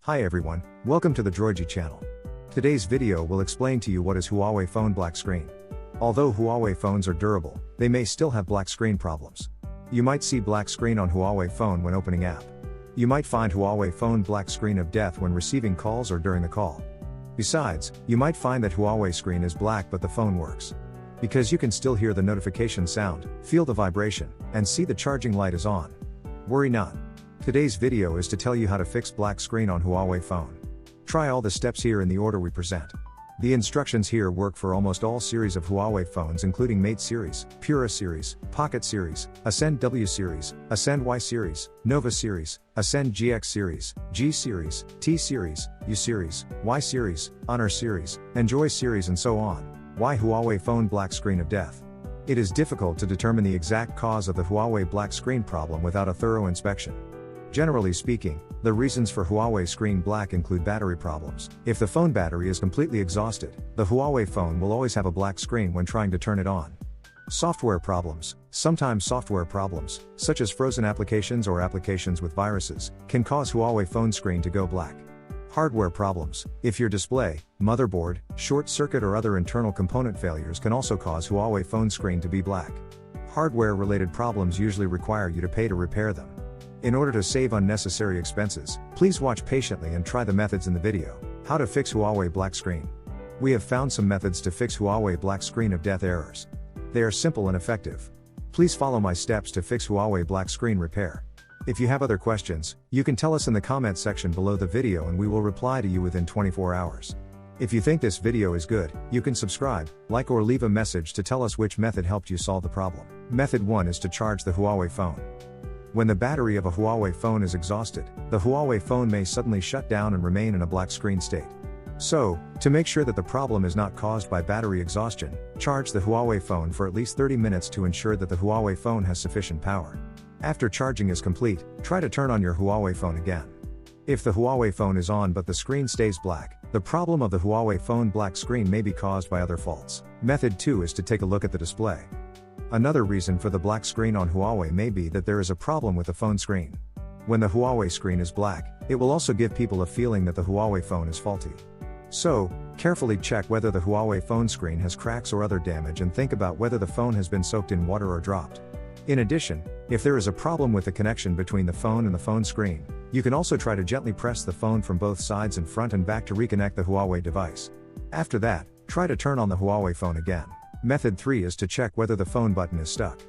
Hi everyone, welcome to the Droidy channel. Today's video will explain to you what is Huawei phone black screen. Although Huawei phones are durable, they may still have black screen problems. You might see black screen on Huawei phone when opening app. You might find Huawei phone black screen of death when receiving calls or during the call. Besides, you might find that Huawei screen is black but the phone works. Because you can still hear the notification sound, feel the vibration, and see the charging light is on. Worry not. Today's video is to tell you how to fix black screen on Huawei phone. Try all the steps here in the order we present. The instructions here work for almost all series of Huawei phones including Mate series, Pura series, Pocket series, Ascend W series, Ascend Y series, Nova series, Ascend GX series, G series, T series, U series, Y series, Honor series, Enjoy series and so on. Why Huawei phone black screen of death? It is difficult to determine the exact cause of the Huawei black screen problem without a thorough inspection. Generally speaking, the reasons for Huawei screen black include battery problems. If the phone battery is completely exhausted, the Huawei phone will always have a black screen when trying to turn it on. Software problems. Sometimes software problems, such as frozen applications or applications with viruses, can cause Huawei phone screen to go black. Hardware problems. If your display, motherboard, short circuit or other internal component failures can also cause Huawei phone screen to be black. Hardware-related problems usually require you to pay to repair them. In order to save unnecessary expenses, please watch patiently and try the methods in the video. How to fix Huawei black screen. We have found some methods to fix Huawei black screen of death errors. They are simple and effective. Please follow my steps to fix Huawei black screen repair. If you have other questions, you can tell us in the comment section below the video and we will reply to you within 24 hours. If you think this video is good, you can subscribe, like or leave a message to tell us which method helped you solve the problem. Method 1 is to charge the Huawei phone. When the battery of a Huawei phone is exhausted, the Huawei phone may suddenly shut down and remain in a black screen state. So, to make sure that the problem is not caused by battery exhaustion, charge the Huawei phone for at least 30 minutes to ensure that the Huawei phone has sufficient power. After charging is complete, try to turn on your Huawei phone again. If the Huawei phone is on but the screen stays black, the problem of the Huawei phone black screen may be caused by other faults. Method 2 is to take a look at the display. Another reason for the black screen on Huawei may be that there is a problem with the phone screen. When the Huawei screen is black, it will also give people a feeling that the Huawei phone is faulty. So, carefully check whether the Huawei phone screen has cracks or other damage and think about whether the phone has been soaked in water or dropped. In addition, if there is a problem with the connection between the phone and the phone screen, you can also try to gently press the phone from both sides and front and back to reconnect the Huawei device. After that, try to turn on the Huawei phone again. Method 3 is to check whether the phone button is stuck.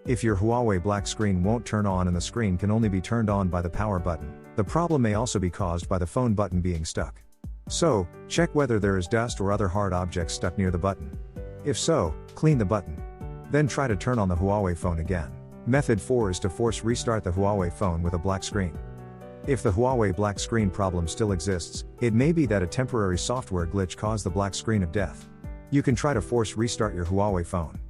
If your Huawei black screen won't turn on and the screen can only be turned on by the power button, the problem may also be caused by the phone button being stuck. So, check whether there is dust or other hard objects stuck near the button. If so, clean the button. Then try to turn on the Huawei phone again. Method 4 is to force restart the Huawei phone with a black screen. If the Huawei black screen problem still exists, it may be that a temporary software glitch caused the black screen of death. You can try to force restart your Huawei phone.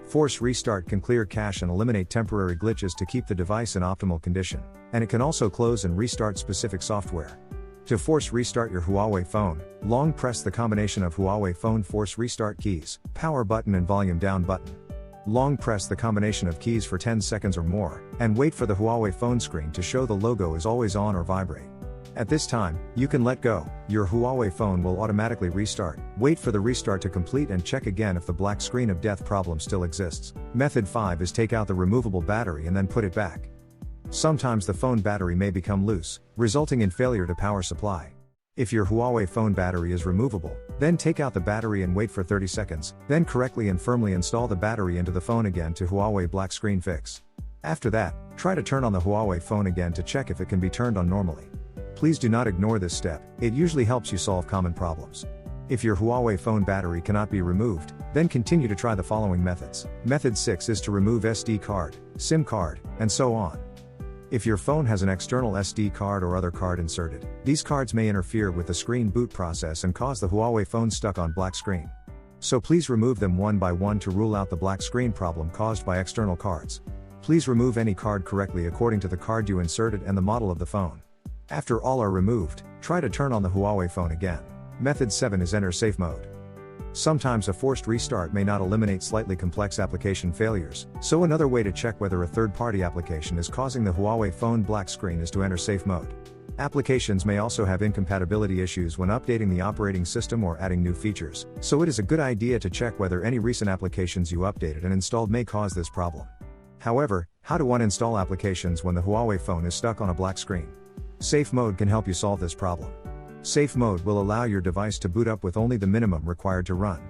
Force restart can clear cache and eliminate temporary glitches to keep the device in optimal condition, and it can also close and restart specific software. To force restart your Huawei phone, long press the combination of Huawei phone force restart keys, power button and volume down button. Long press the combination of keys for 10 seconds or more, and wait for the Huawei phone screen to show the logo is always on or vibrate. At this time, you can let go. Your Huawei phone will automatically restart. Wait for the restart to complete and check again if the black screen of death problem still exists. Method 5 is take out the removable battery and then put it back. Sometimes the phone battery may become loose, resulting in failure to power supply. If your Huawei phone battery is removable, then take out the battery and wait for 30 seconds, then correctly and firmly install the battery into the phone again to Huawei black screen fix. After that, try to turn on the Huawei phone again to check if it can be turned on normally. Please do not ignore this step, it usually helps you solve common problems. If your Huawei phone battery cannot be removed, then continue to try the following methods. Method 6 is to remove SD card, SIM card, and so on. If your phone has an external SD card or other card inserted, these cards may interfere with the screen boot process and cause the Huawei phone stuck on black screen. So please remove them one by one to rule out the black screen problem caused by external cards. Please remove any card correctly according to the card you inserted and the model of the phone. After all are removed, try to turn on the Huawei phone again. Method 7 is enter safe mode. Sometimes a forced restart may not eliminate slightly complex application failures, so another way to check whether a third-party application is causing the Huawei phone black screen is to enter safe mode. Applications may also have incompatibility issues when updating the operating system or adding new features, so it is a good idea to check whether any recent applications you updated and installed may cause this problem. However, how to uninstall applications when the Huawei phone is stuck on a black screen? Safe mode can help you solve this problem. Safe mode will allow your device to boot up with only the minimum required to run.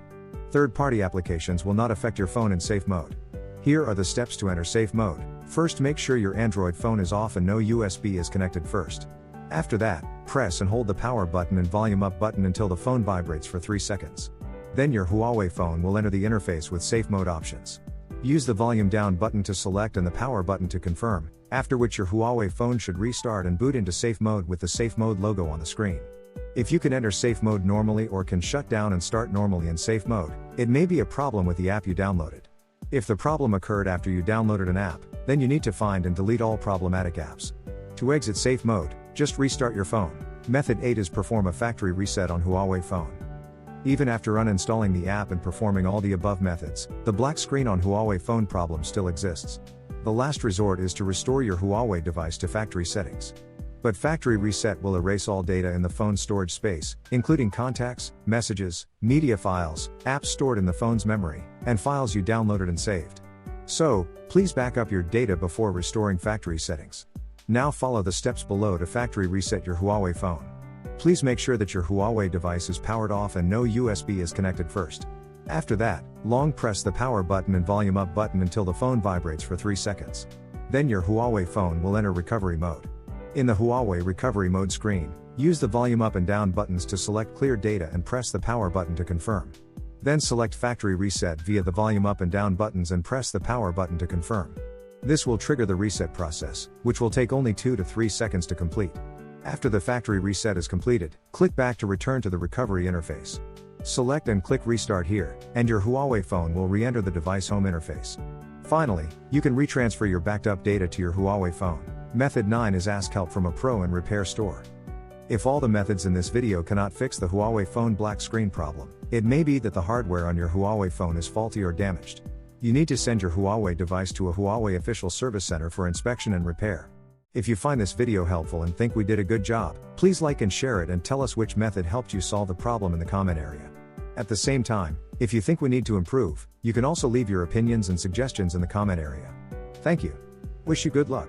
Third-party applications will not affect your phone in safe mode. Here are the steps to enter safe mode. First, make sure your Android phone is off and no USB is connected first. After that, press and hold the power button and volume up button until the phone vibrates for 3 seconds. Then your Huawei phone will enter the interface with safe mode options. Use the volume down button to select and the power button to confirm, after which your Huawei phone should restart and boot into safe mode with the safe mode logo on the screen. If you can enter safe mode normally or can shut down and start normally in safe mode, it may be a problem with the app you downloaded. If the problem occurred after you downloaded an app, then you need to find and delete all problematic apps. To exit safe mode, just restart your phone. Method 8 is perform a factory reset on Huawei phone. Even after uninstalling the app and performing all the above methods, the black screen on Huawei phone problem still exists. The last resort is to restore your Huawei device to factory settings. But factory reset will erase all data in the phone's storage space, including contacts, messages, media files, apps stored in the phone's memory, and files you downloaded and saved. So, please back up your data before restoring factory settings. Now follow the steps below to factory reset your Huawei phone. Please make sure that your Huawei device is powered off and no USB is connected first. After that, long press the power button and volume up button until the phone vibrates for 3 seconds. Then your Huawei phone will enter recovery mode. In the Huawei recovery mode screen, use the volume up and down buttons to select clear data and press the power button to confirm. Then select factory reset via the volume up and down buttons and press the power button to confirm. This will trigger the reset process, which will take only 2 to 3 seconds to complete. After the factory reset is completed, click back to return to the recovery interface. Select and click restart here, and your Huawei phone will re-enter the device home interface. Finally, you can retransfer your backed up data to your Huawei phone. Method 9 is ask help from a pro and repair store. If all the methods in this video cannot fix the Huawei phone black screen problem, it may be that the hardware on your Huawei phone is faulty or damaged. You need to send your Huawei device to a Huawei official service center for inspection and repair. If you find this video helpful and think we did a good job, please like and share it and tell us which method helped you solve the problem in the comment area. At the same time, if you think we need to improve, you can also leave your opinions and suggestions in the comment area. Thank you. Wish you good luck.